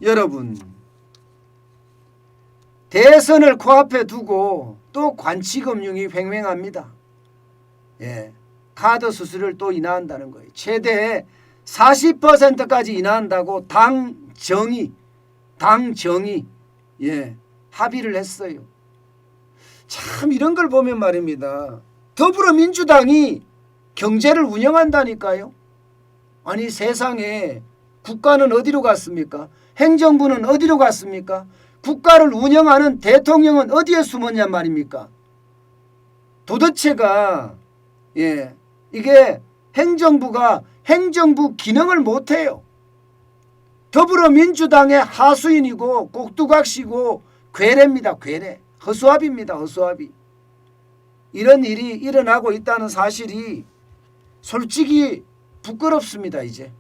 여러분, 대선을 코앞에 두고 또 관치금융이 횡행합니다. 예, 카드 수수료를 또 인하한다는 거예요. 최대 40%까지 인하한다고 당정이 예, 합의를 했어요. 참 이런 걸 보면 말입니다. 더불어민주당이 경제를 운영한다니까요. 아니 세상에 국가는 어디로 갔습니까? 행정부는 어디로 갔습니까? 국가를 운영하는 대통령은 어디에 숨었냔 말입니까? 도대체가 예, 이게 행정부가 행정부 기능을 못해요. 더불어민주당의 하수인이고 꼭두각시고 괴뢰입니다. 괴뢰. 허수아비입니다. 허수아비. 이런 일이 일어나고 있다는 사실이 솔직히 부끄럽습니다. 이제.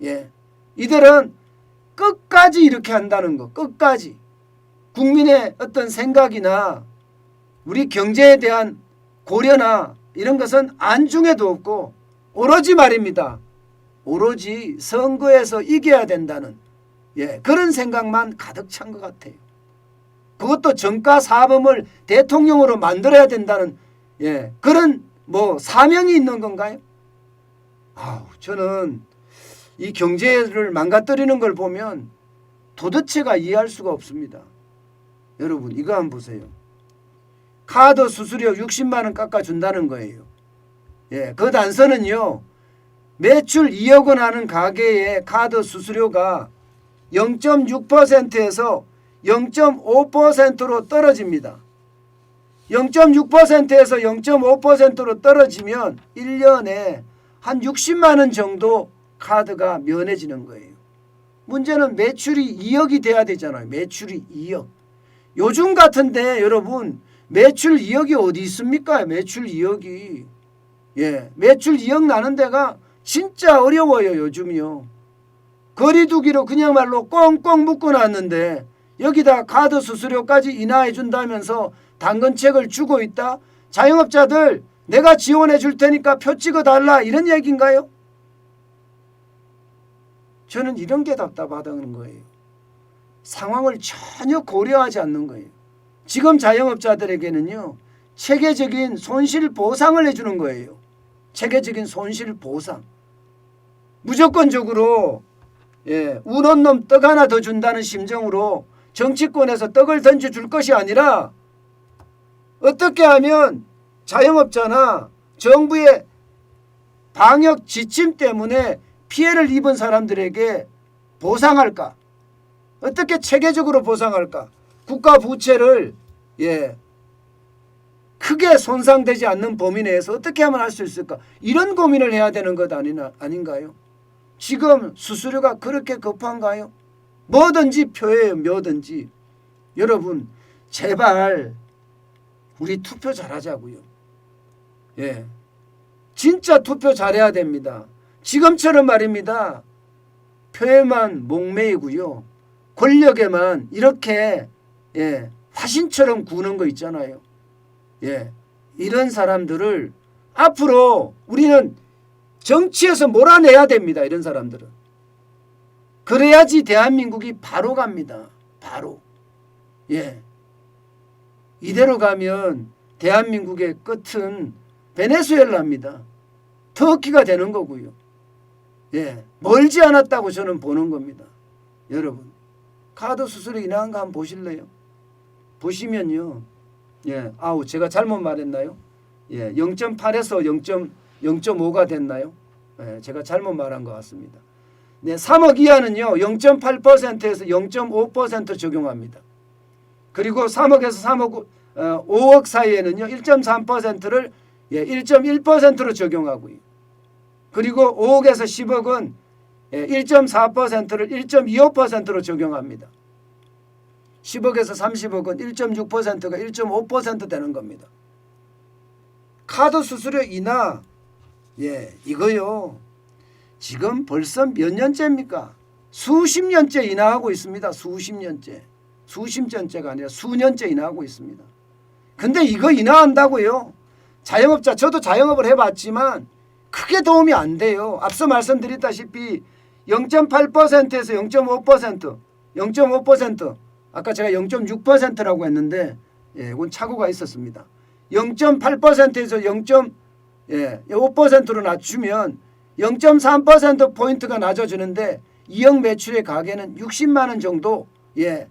예, 이들은 끝까지 이렇게 한다는 거. 끝까지. 국민의 어떤 생각이나 우리 경제에 대한 고려나 이런 것은 안중에도 없고 오로지 말입니다. 오로지 선거에서 이겨야 된다는 예, 그런 생각만 가득 찬 것 같아요. 그것도 정가사범을 대통령으로 만들어야 된다는 예, 그런 뭐 사명이 있는 건가요? 저는 이 경제를 망가뜨리는 걸 보면 도대체가 이해할 수가 없습니다. 여러분 이거 한번 보세요. 카드 수수료 60만 원 깎아준다는 거예요. 예, 그 단서는요. 매출 2억 원 하는 가게의 카드 수수료가 0.6%에서 0.5%로 떨어집니다. 0.6%에서 0.5%로 떨어지면 1년에 한 60만 원 정도 카드가 면해지는 거예요. 문제는 매출이 2억이 돼야 되잖아요. 매출이 2억. 요즘 같은데 여러분 매출 2억이 어디 있습니까? 매출 2억이. 예, 매출 2억 나는 데가 진짜 어려워요. 요즘이요. 거리두기로 그냥 말로 꽁꽁 묶어놨는데 여기다 카드 수수료까지 인하해 준다면서 당근책을 주고 있다. 자영업자들 내가 지원해 줄 테니까 표 찍어달라 이런 얘기인가요? 저는 이런 게 답답하다는 거예요. 상황을 전혀 고려하지 않는 거예요. 지금 자영업자들에게는요. 체계적인 손실보상을 해주는 거예요. 체계적인 손실보상. 무조건적으로 예, 우는 놈 떡 하나 더 준다는 심정으로 정치권에서 떡을 던져줄 것이 아니라 어떻게 하면 자영업자나 정부의 방역 지침 때문에 피해를 입은 사람들에게 보상할까? 어떻게 체계적으로 보상할까? 국가 부채를 예, 크게 손상되지 않는 범위 내에서 어떻게 하면 할 수 있을까? 이런 고민을 해야 되는 것 아닌가요? 지금 수수료가 그렇게 급한가요? 뭐든지 표예요. 뭐든지. 여러분 제발 우리 투표 잘하자고요. 예, 진짜 투표 잘해야 됩니다. 지금처럼 말입니다. 표에만 목매이고요. 권력에만 이렇게 예, 화신처럼 구는 거 있잖아요. 예, 이런 사람들을 앞으로 우리는 정치에서 몰아내야 됩니다. 이런 사람들은. 그래야지 대한민국이 바로 갑니다. 바로. 예. 이대로 가면 대한민국의 끝은 베네수엘라입니다. 터키가 되는 거고요. 예. 멀지 않았다고 저는 보는 겁니다. 여러분. 카드 수수료 인하한 거 한번 보실래요? 보시면요. 예. 제가 잘못 말했나요? 예. 0.8에서 0.5가 됐나요? 예. 제가 잘못 말한 것 같습니다. 네, 3억 이하는요. 0.8%에서 0.5% 적용합니다. 그리고 3억에서 5억 사이에는요. 1.3%를 1.1%로 적용하고요. 그리고 5억에서 10억은 1.4%를 1.25%로 적용합니다. 10억에서 30억은 1.6%가 1.5% 되는 겁니다. 카드 수수료 인하 이거요. 지금 벌써 몇 년째입니까? 수십 년째 인하하고 있습니다. 수십 년째. 수십 년째가 아니라 수년째 인하하고 있습니다. 근데 이거 인하한다고요. 자영업자 저도 자영업을 해봤지만 크게 도움이 안 돼요. 앞서 말씀드렸다시피 0.8%에서 0.5% 0.5%, 아까 제가 0.6%라고 했는데 이건 착오가 있었습니다. 0.8%에서 0.5%로 낮추면 0.3%포인트가 낮아지는데 2억 매출의 가게는 60만 원 정도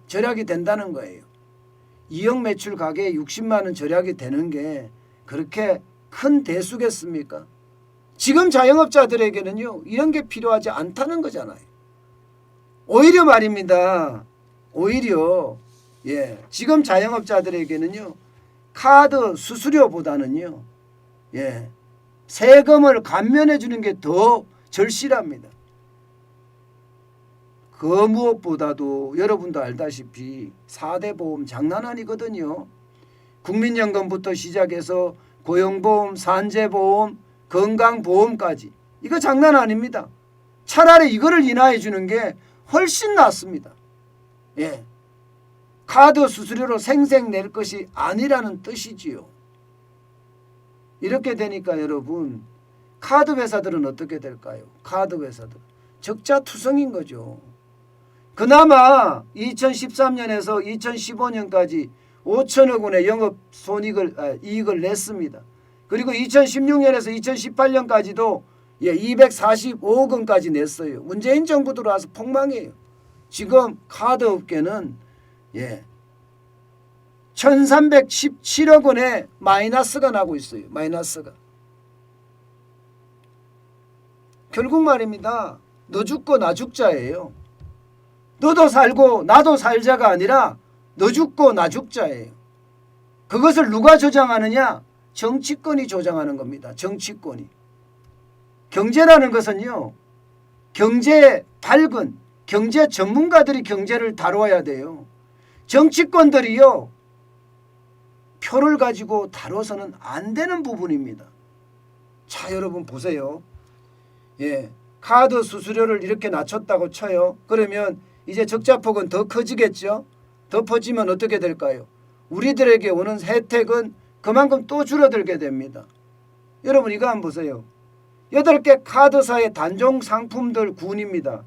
절약이 된다는 거예요. 2억 매출 가게에 60만 원 절약이 되는 게 그렇게 큰 대수겠습니까? 지금 자영업자들에게는요, 이런 게 필요하지 않다는 거잖아요. 오히려 말입니다. 오히려 지금 자영업자들에게는요, 카드 수수료보다는요, 세금을 감면해 주는 게 더 절실합니다. 그 무엇보다도 여러분도 알다시피 4대 보험 장난 아니거든요. 국민연금부터 시작해서 고용보험, 산재보험, 건강보험까지 이거 장난 아닙니다. 차라리 이거를 인하해 주는 게 훨씬 낫습니다. 카드 수수료로 생생 낼 것이 아니라는 뜻이지요. 이렇게 되니까 여러분, 카드 회사들은 어떻게 될까요? 카드 회사들 적자투성인 거죠. 그나마 2013년에서 2015년까지 5천억 원의 이익을 냈습니다. 그리고 2016년에서 2018년까지도 245억 원까지 냈어요. 문재인 정부 들어와서 폭망해요. 지금 카드 업계는 1317억 원의 마이너스가 나고 있어요. 마이너스가. 결국 말입니다. 너 죽고 나 죽자예요. 너도 살고 나도 살자가 아니라 너 죽고 나 죽자예요. 그것을 누가 조장하느냐? 정치권이 조장하는 겁니다. 정치권이. 경제라는 것은요, 경제에 밝은 경제 전문가들이 경제를 다뤄야 돼요. 정치권들이요, 표를 가지고 다뤄서는 안 되는 부분입니다. 자, 여러분 보세요. 카드 수수료를 이렇게 낮췄다고 쳐요. 그러면 이제 적자폭은 더 커지겠죠. 더 퍼지면 어떻게 될까요? 우리들에게 오는 혜택은 그만큼 또 줄어들게 됩니다. 여러분 이거 한번 보세요. 8개 카드사의 단종 상품들 군입니다.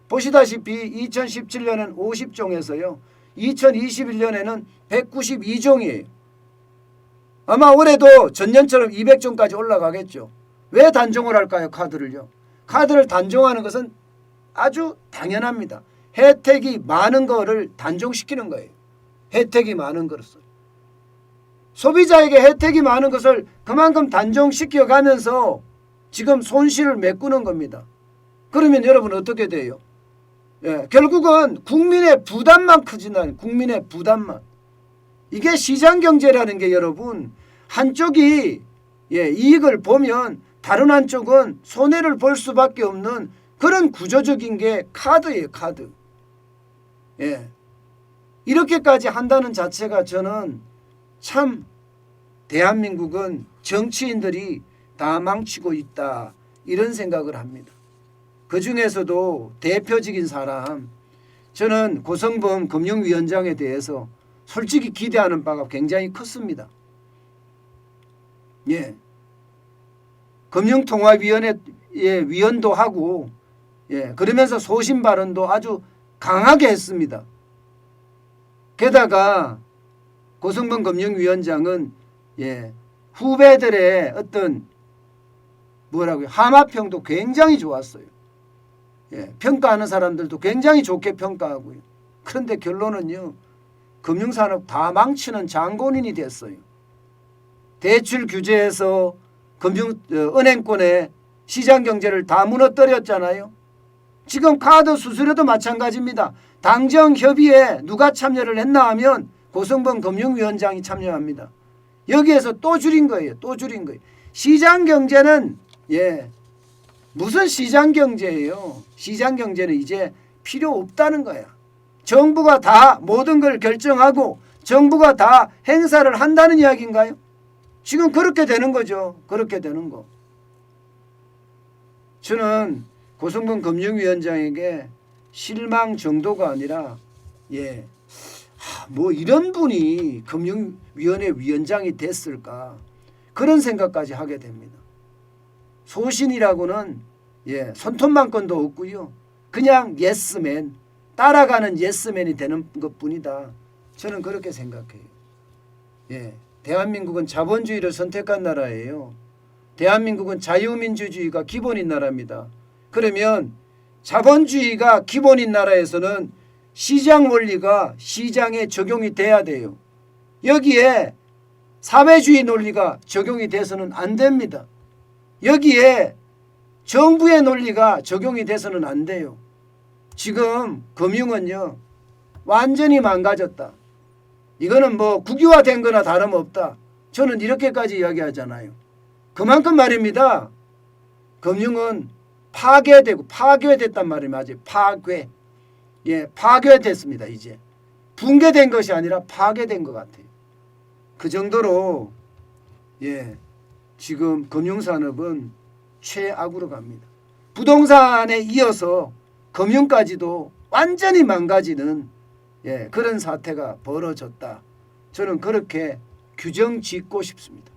보시다시피 2017년엔 50종에서요. 2021년에는 192종이에요. 아마 올해도 전년처럼 200종까지 올라가겠죠. 왜 단종을 할까요? 카드를요. 카드를 단종하는 것은 아주 당연합니다. 혜택이 많은 거를 단종시키는 거예요. 혜택이 많은 것을. 소비자에게 혜택이 많은 것을 그만큼 단종시켜 가면서 지금 손실을 메꾸는 겁니다. 그러면 여러분 어떻게 돼요? 결국은 국민의 부담만 커진다는, 국민의 부담만. 이게 시장경제라는 게 여러분, 한쪽이 이익을 보면 다른 한쪽은 손해를 볼 수밖에 없는 그런 구조적인 게 카드예요. 카드. 이렇게까지 한다는 자체가 저는 참 대한민국은 정치인들이 다 망치고 있다, 이런 생각을 합니다. 그중에서도 대표적인 사람, 저는 고성범 금융위원장에 대해서 솔직히 기대하는 바가 굉장히 컸습니다. 금융통화위원회 위원도 하고 그러면서 소신 발언도 아주 강하게 했습니다. 게다가 고성범 금융위원장은 후배들의 어떤 하마평도 굉장히 좋았어요. 평가하는 사람들도 굉장히 좋게 평가하고요. 그런데 결론은요, 금융산업 다 망치는 장본인이 됐어요. 대출 규제에서 은행권의 시장경제를 다 무너뜨렸잖아요. 지금 카드 수수료도 마찬가지입니다. 당정협의에 누가 참여를 했나 하면 고성범 금융위원장이 참여합니다. 여기에서 또 줄인 거예요. 또 줄인 거예요. 시장경제는 무슨 시장경제예요. 시장경제는 이제 필요 없다는 거야. 정부가 다 모든 걸 결정하고 정부가 다 행사를 한다는 이야기인가요? 지금 그렇게 되는 거죠. 그렇게 되는 거. 저는 고성범 금융위원장에게 실망 정도가 아니라 뭐 이런 분이 금융위원회 위원장이 됐을까, 그런 생각까지 하게 됩니다. 소신이라고는 손톱만큼도 없고요. 그냥 예스맨, 따라가는 예스맨이 되는 것뿐이다. 저는 그렇게 생각해요. 예, 대한민국은 자본주의를 선택한 나라예요. 대한민국은 자유민주주의가 기본인 나라입니다. 그러면 자본주의가 기본인 나라에서는 시장 원리가 시장에 적용이 돼야 돼요. 여기에 사회주의 논리가 적용이 돼서는 안 됩니다. 여기에 정부의 논리가 적용이 돼서는 안 돼요. 지금 금융은요 완전히 망가졌다. 이거는 뭐 국유화된 거나 다름없다. 저는 이렇게까지 이야기하잖아요. 그만큼 말입니다. 금융은 파괴되고 파괴됐단 말이 맞아요. 파괴. 예, 파괴됐습니다. 이제 붕괴된 것이 아니라 파괴된 것 같아요. 그 정도로 예, 지금 금융산업은 최악으로 갑니다. 부동산에 이어서 금융까지도 완전히 망가지는 예, 그런 사태가 벌어졌다. 저는 그렇게 규정 짓고 싶습니다.